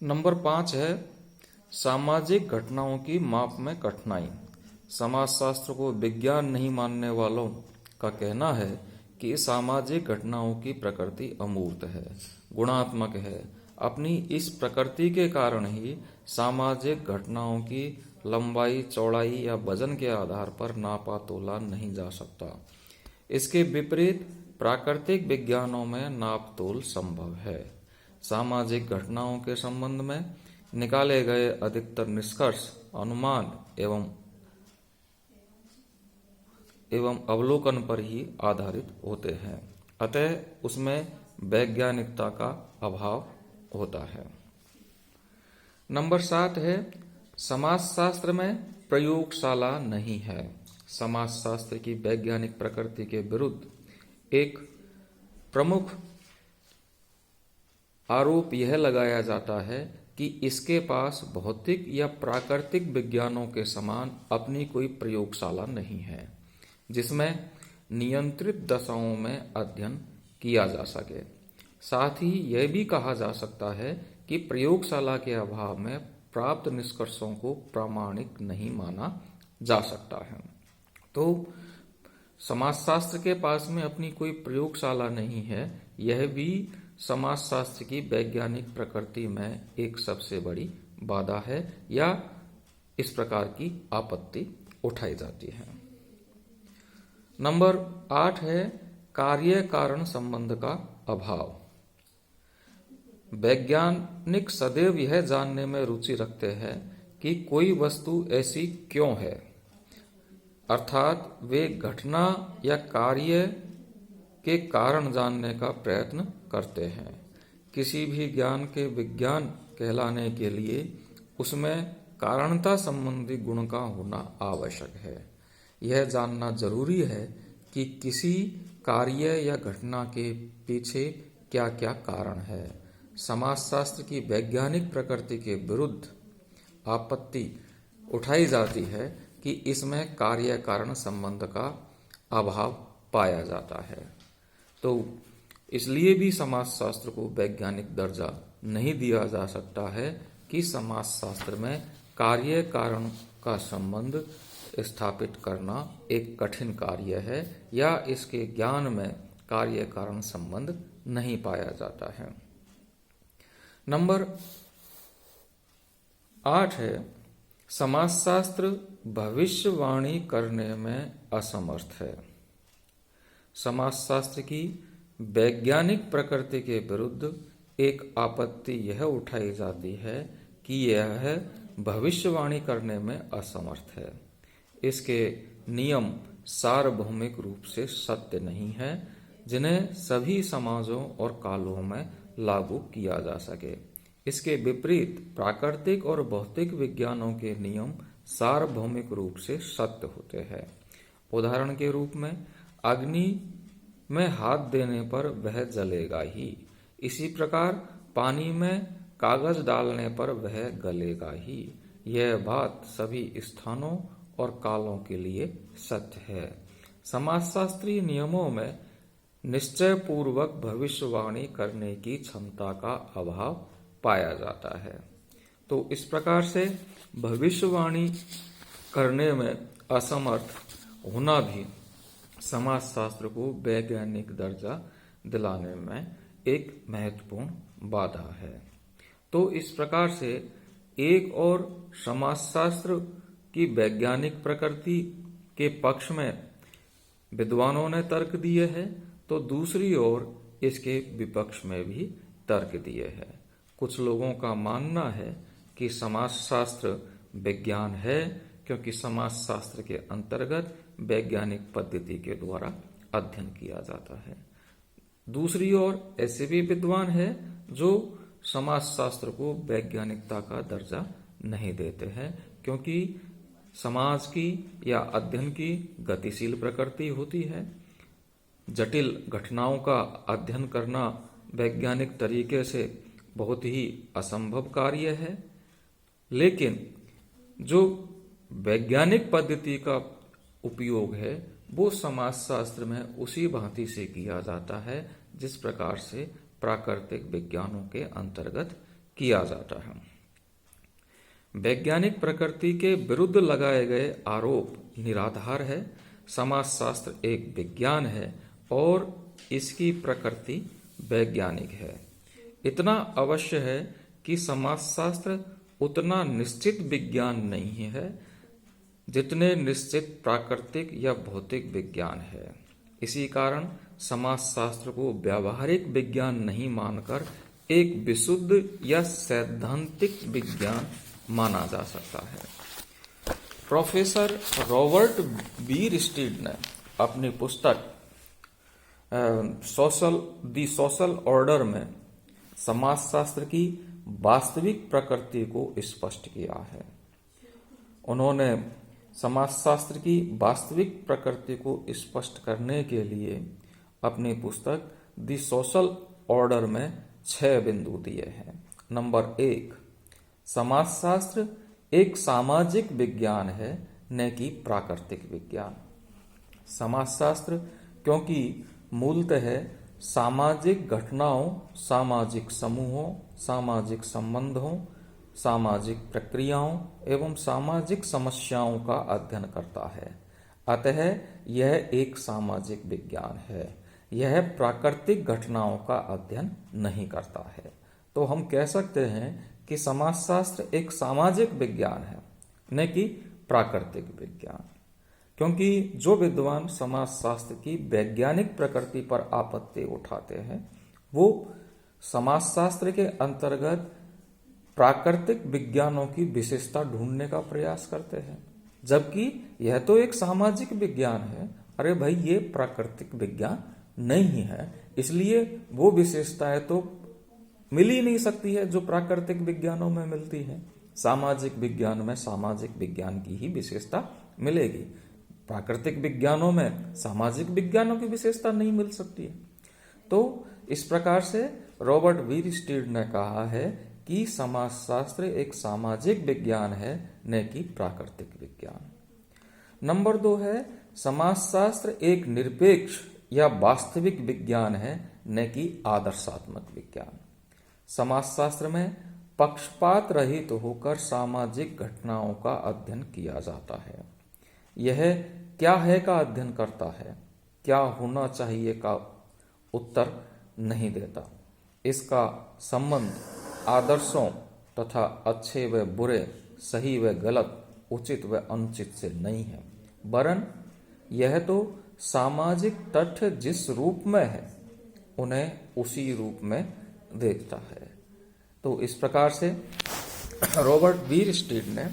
Number 5 है सामाजिक घटनाओं की माप में कठिनाई। समाजशास्त्र को विज्ञान नहीं मानने वालों का कहना है कि सामाजिक घटनाओं की प्रकृति अमूर्त है, गुणात्मक है। अपनी इस प्रकृति के कारण ही सामाजिक घटनाओं की लंबाई, चौड़ाई या वजन के आधार पर नापा तोला नहीं जा सकता। इसके विपरीत प्राकृतिक विज्ञानों में नाप तोल संभव है। सामाजिक घटनाओं के संबंध में निकाले गए अधिकतर निष्कर्ष अनुमान एवं अवलोकन पर ही आधारित होते हैं, अतः उसमें वैज्ञानिकता का अभाव होता है। नंबर 7 है समाजशास्त्र में प्रयोगशाला नहीं है। समाजशास्त्र की वैज्ञानिक प्रकृति के विरुद्ध एक प्रमुख आरोप यह लगाया जाता है कि इसके पास भौतिक या प्राकृतिक विज्ञानों के समान अपनी कोई प्रयोगशाला नहीं है जिसमें नियंत्रित दशाओं में अध्ययन किया जा सके। साथ ही यह भी कहा जा सकता है कि प्रयोगशाला के अभाव में प्राप्त निष्कर्षों को प्रामाणिक नहीं माना जा सकता है। तो समाजशास्त्र के पास में अपनी कोई प्रयोगशाला नहीं है, यह भी समाजशास्त्र की वैज्ञानिक प्रकृति में एक सबसे बड़ी बाधा है या इस प्रकार की आपत्ति उठाई जाती है। नंबर 8 है कार्य कारण संबंध का अभाव। वैज्ञानिक सदैव यह जानने में रुचि रखते हैं कि कोई वस्तु ऐसी क्यों है, अर्थात वे घटना या कार्य के कारण जानने का प्रयत्न करते हैं। किसी भी ज्ञान के विज्ञान कहलाने के लिए उसमें कारणता संबंधी गुण का होना आवश्यक है। यह जानना जरूरी है कि किसी कार्य या घटना के पीछे क्या क्या कारण है। समाजशास्त्र की वैज्ञानिक प्रकृति के विरुद्ध आपत्ति उठाई जाती है कि इसमें कार्य कारण संबंध का अभाव पाया जाता है। तो इसलिए भी समाजशास्त्र को वैज्ञानिक दर्जा नहीं दिया जा सकता है कि समाजशास्त्र में कार्य कारण का संबंध स्थापित करना एक कठिन कार्य है या इसके ज्ञान में कार्य कारण संबंध नहीं पाया जाता है। नंबर 8 है समाजशास्त्र भविष्यवाणी करने में असमर्थ है। समाजशास्त्र की वैज्ञानिक प्रकृति के विरुद्ध एक आपत्ति यह उठाई जाती है कि यह भविष्यवाणी करने में असमर्थ है। इसके नियम सार्वभौमिक रूप से सत्य नहीं है जिन्हें सभी समाजों और कालों में लागू किया जा सके। इसके विपरीत प्राकृतिक और भौतिक विज्ञानों के नियम सार्वभौमिक रूप से सत्य होते हैं। उदाहरण के रूप में अग्नि में हाथ देने पर वह जलेगा ही, इसी प्रकार पानी में कागज डालने पर वह गलेगा ही। यह बात सभी स्थानों और कालों के लिए सत्य है। समाजशास्त्रीय नियमों में निश्चय पूर्वक भविष्यवाणी करने की क्षमता का अभाव पाया जाता है। तो इस प्रकार से भविष्यवाणी करने में असमर्थ होना भी समाजशास्त्र को वैज्ञानिक दर्जा दिलाने में एक महत्वपूर्ण बाधा है। तो इस प्रकार से एक और समाजशास्त्र की वैज्ञानिक प्रकृति के पक्ष में विद्वानों ने तर्क दिए हैं, तो दूसरी ओर इसके विपक्ष में भी तर्क दिए हैं। कुछ लोगों का मानना है कि समाजशास्त्र विज्ञान है क्योंकि समाजशास्त्र के अंतर्गत वैज्ञानिक पद्धति के द्वारा अध्ययन किया जाता है। दूसरी ओर ऐसे भी विद्वान हैं जो समाजशास्त्र को वैज्ञानिकता का दर्जा नहीं देते हैं क्योंकि समाज की या अध्ययन की गतिशील प्रकृति होती है। जटिल घटनाओं का अध्ययन करना वैज्ञानिक तरीके से बहुत ही असंभव कार्य है, लेकिन जो वैज्ञानिक पद्धति का उपयोग है वो समाजशास्त्र में उसी भांति से किया जाता है जिस प्रकार से प्राकृतिक विज्ञानों के अंतर्गत किया जाता है। वैज्ञानिक प्रकृति के विरुद्ध लगाए गए आरोप निराधार है। समाजशास्त्र एक विज्ञान है और इसकी प्रकृति वैज्ञानिक है। इतना अवश्य है कि समाजशास्त्र उतना निश्चित विज्ञान नहीं है जितने निश्चित प्राकृतिक या भौतिक विज्ञान है। इसी कारण समाजशास्त्र को व्यावहारिक विज्ञान नहीं मानकर एक विशुद्ध या सैद्धांतिक विज्ञान माना जा सकता है। प्रोफेसर रॉबर्ट बीरस्टीड ने अपनी पुस्तक दी सोशल ऑर्डर में समाजशास्त्र की वास्तविक प्रकृति को स्पष्ट किया है। उन्होंने समाजशास्त्र की वास्तविक प्रकृति को स्पष्ट करने के लिए अपनी पुस्तक दी सोशल ऑर्डर में 6 बिंदु दिए हैं। नंबर 1, समाजशास्त्र एक सामाजिक विज्ञान है, न कि प्राकृतिक विज्ञान। समाजशास्त्र क्योंकि मूलतः सामाजिक घटनाओं, सामाजिक समूहों, सामाजिक संबंधों, सामाजिक प्रक्रियाओं एवं सामाजिक समस्याओं का अध्ययन करता है। अतः यह एक सामाजिक विज्ञान है। यह प्राकृतिक घटनाओं का अध्ययन नहीं करता है। तो हम कह सकते हैं कि समाजशास्त्र एक सामाजिक विज्ञान है, न कि प्राकृतिक विज्ञान। क्योंकि जो विद्वान समाजशास्त्र की वैज्ञानिक प्रकृति पर आपत्ति उठाते हैं वो समाजशास्त्र के अंतर्गत प्राकृतिक विज्ञानों की विशेषता ढूंढने का प्रयास करते हैं, जबकि यह तो एक सामाजिक विज्ञान है। अरे भाई, ये प्राकृतिक विज्ञान नहीं है, इसलिए वो विशेषताएं तो मिल ही नहीं सकती है जो प्राकृतिक विज्ञानों में मिलती है। सामाजिक विज्ञान में सामाजिक विज्ञान की ही विशेषता मिलेगी, प्राकृतिक विज्ञानों में सामाजिक विज्ञानों की विशेषता नहीं मिल सकती है। तो इस प्रकार से रॉबर्ट बीरस्टीड ने कहा है कि समाजशास्त्र एक सामाजिक विज्ञान है, न कि प्राकृतिक विज्ञान। नंबर 2 है, समाजशास्त्र एक निरपेक्ष या वास्तविक विज्ञान है, न कि आदर्शात्मक विज्ञान। समाजशास्त्र में पक्षपात रहित होकर सामाजिक घटनाओं का अध्ययन किया जाता है। यह क्या है का अध्ययन करता है, क्या होना चाहिए का उत्तर नहीं देता। इसका संबंध आदर्शों तथा अच्छे व बुरे, सही व गलत, उचित व अनुचित से नहीं है, वरन यह तो सामाजिक तथ्य जिस रूप में है उन्हें उसी रूप में देखता है। तो इस प्रकार से रॉबर्ट बीरस्टीड ने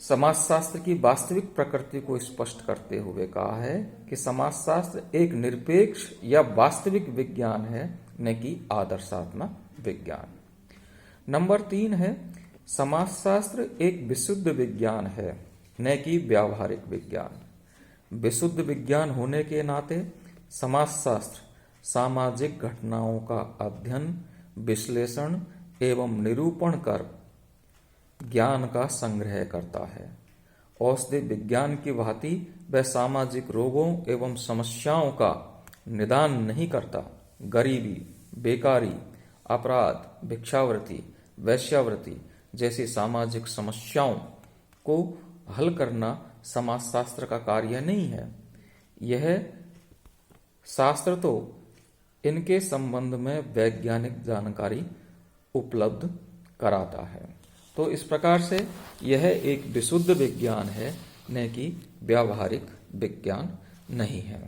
समाजशास्त्र की वास्तविक प्रकृति को स्पष्ट करते हुए कहा है कि समाजशास्त्र एक निरपेक्ष या वास्तविक विज्ञान है, न कि आदर्शात्मक विज्ञान। नंबर 3 है, समाजशास्त्र एक विशुद्ध विज्ञान है, न कि व्यावहारिक विज्ञान। विशुद्ध विज्ञान होने के नाते समाजशास्त्र सामाजिक घटनाओं का अध्ययन, विश्लेषण एवं निरूपण कर ज्ञान का संग्रह करता है। औषधि विज्ञान की भांति वह सामाजिक रोगों एवं समस्याओं का निदान नहीं करता। गरीबी, बेकारी, अपराध, भिक्षावृत्ति, वैश्यावृत्ति जैसी सामाजिक समस्याओं को हल करना समाजशास्त्र का कार्य नहीं है। यह शास्त्र तो इनके संबंध में वैज्ञानिक जानकारी उपलब्ध कराता है। तो इस प्रकार से यह एक विशुद्ध विज्ञान है, न कि व्यावहारिक विज्ञान नहीं है।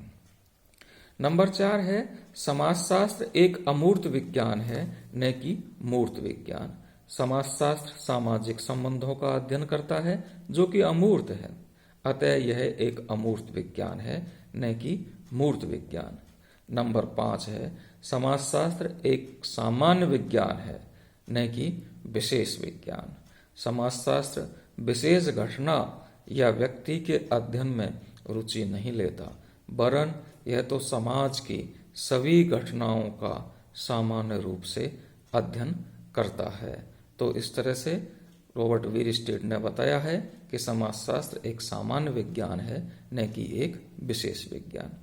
नंबर 4 है, समाजशास्त्र एक अमूर्त विज्ञान है, न कि मूर्त विज्ञान। समाजशास्त्र सामाजिक संबंधों का अध्ययन करता है जो कि अमूर्त है, अतः यह एक अमूर्त विज्ञान है, न कि मूर्त विज्ञान। नंबर 5 है, समाजशास्त्र एक सामान्य विज्ञान है, न कि विशेष विज्ञान। समाजशास्त्र विशेष घटना या व्यक्ति के अध्ययन में रुचि नहीं लेता, वरन यह तो समाज की सभी घटनाओं का सामान्य रूप से अध्ययन करता है। तो इस तरह से रॉबर्ट बीरस्टीड ने बताया है कि समाजशास्त्र एक सामान्य विज्ञान है, न कि एक विशेष विज्ञान।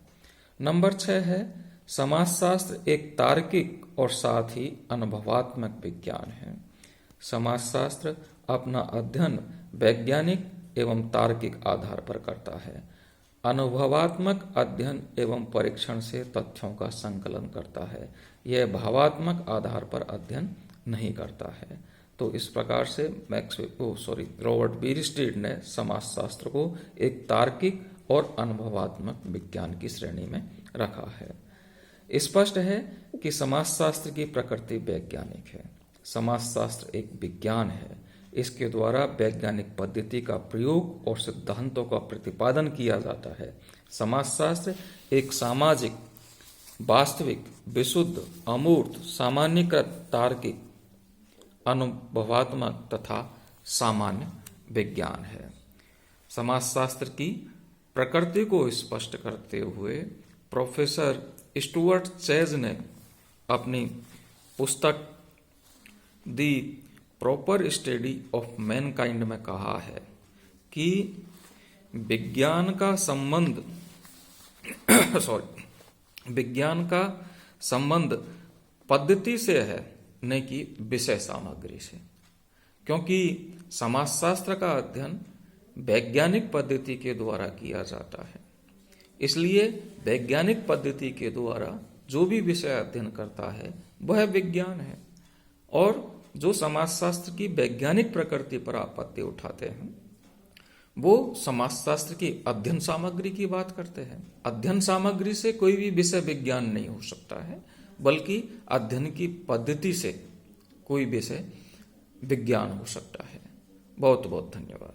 नंबर 6 है, समाजशास्त्र एक तार्किक और साथ ही अनुभवात्मक विज्ञान है। समाजशास्त्र अपना अध्ययन वैज्ञानिक एवं तार्किक आधार पर करता है। अनुभवात्मक अध्ययन एवं परीक्षण से तथ्यों का संकलन करता है। यह भावात्मक आधार पर अध्ययन नहीं करता है। तो इस प्रकार से रॉबर्ट बीरस्टीड ने समाजशास्त्र को एक तार्किक और अनुभवात्मक विज्ञान की श्रेणी में रखा है। स्पष्ट है कि समाजशास्त्र की प्रकृति वैज्ञानिक है। समाजशास्त्र एक विज्ञान है। इसके द्वारा वैज्ञानिक पद्धति का प्रयोग और सिद्धांतों का प्रतिपादन किया जाता है। समाजशास्त्र एक सामाजिक, वास्तविक, विशुद्ध, अमूर्त, सामान्यकृत, तार्किक, अनुभवात्मक तथा सामान्य विज्ञान है। समाजशास्त्र की प्रकृति को स्पष्ट करते हुए प्रोफेसर स्टुअर्ट चेज ने अपनी पुस्तक दी प्रॉपर स्टडी ऑफ मैनकाइंड में कहा है कि विज्ञान का संबंध पद्धति से है, न कि विषय सामग्री से, क्योंकि समाजशास्त्र का अध्ययन वैज्ञानिक पद्धति के द्वारा किया जाता है। इसलिए वैज्ञानिक पद्धति के द्वारा जो भी विषय अध्ययन करता है वह विज्ञान है। और जो समाजशास्त्र की वैज्ञानिक प्रकृति पर आपत्ति उठाते हैं वो समाजशास्त्र की अध्ययन सामग्री की बात करते हैं। अध्ययन सामग्री से कोई भी विषय विज्ञान नहीं हो सकता है, बल्कि अध्ययन की पद्धति से कोई विषय विज्ञान हो सकता है। बहुत बहुत धन्यवाद।